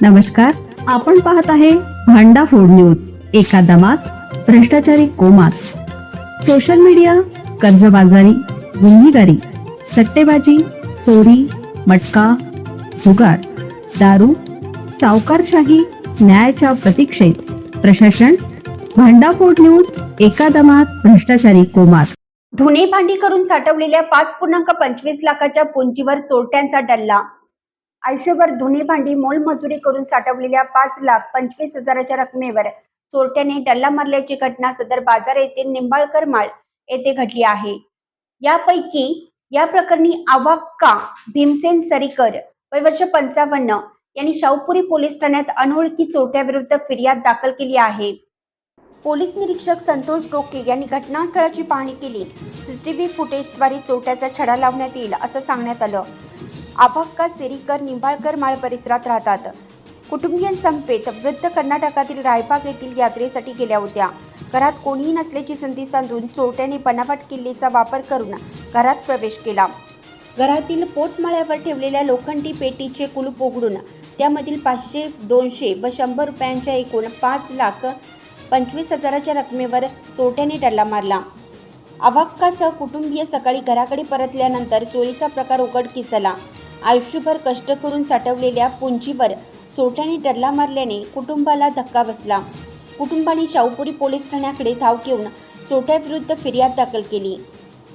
नमस्कार, आपण पाहत आहे भांडा फोड न्यूज. एका दमात भ्रष्टाचारी कोमात. सोशल मीडिया, कर्जबाजारी, गुन्हेगारी, सट्टेबाजी, चोरी, मटका, जुगार, दारू, सावकारशाही, न्यायाच्या प्रतीक्षेत प्रशासन. भांडाफोड न्यूज. एका दमात भ्रष्टाचारी कोमात. धुणे भांडी करून साठवलेल्या 5.25 लाखाच्या पुंजीवर चोरट्यांचा डल्ला. आयुष्यभर धुणे भांडी मोलमजुरी करून साठवलेल्या 5,25,000च्या रकमेवर चोरट्याने डल्ला मारल्याची घटना सदर बाजार येथील निंबाळकर माळ येथे घडली आहे. यापैकी या प्रकरणी आवाक्का भीमसेन सरीकर वय वर्ष 55 यांनी शाहूपुरी पोलीस ठाण्यात अनोळखी चोरट्याविरुद्ध फिर्याद दाखल केली आहे. पोलीस निरीक्षक संतोष डोके यांनी घटनास्थळाची पाहणी केली. सीसीटीव्ही फुटेजद्वारे चोरट्याचा छडा लावण्यात येईल असं सांगण्यात आलं. आवाक्का सेरीकर निंबाळकर माळ परिसरात राहतात. कुटुंबियांसमवेत वृद्ध कर्नाटकातील रायबाग येथील यात्रेसाठी गेल्या होत्या. घरात कोणीही नसल्याची संधी सांधून चोरट्याने बनावट किल्लीचा वापर करून घरात प्रवेश केला. घरातील पोटमाळ्यावर ठेवलेल्या लोखंडी पेटीचे कुलूप उघडून त्यामधील 500, 200 व 100 रुपयांच्या एकूण 5,25,000च्या रकमेवर चोरट्याने डल्ला मारला. आवाक्कासह कुटुंबीय सकाळी घराकडे परतल्यानंतर चोरीचा प्रकार उघडकीस आला. आयुष्यभर कष्ट करून साठवलेल्या पुंजीवर चोरट्याने डल्ला मारल्याने कुटुंबाला धक्का बसला. कुटुंबाने शाहूपुरी पोलीस ठाण्याकडे धाव घेऊन चोरट्याविरुद्ध फिर्याद दाखल केली.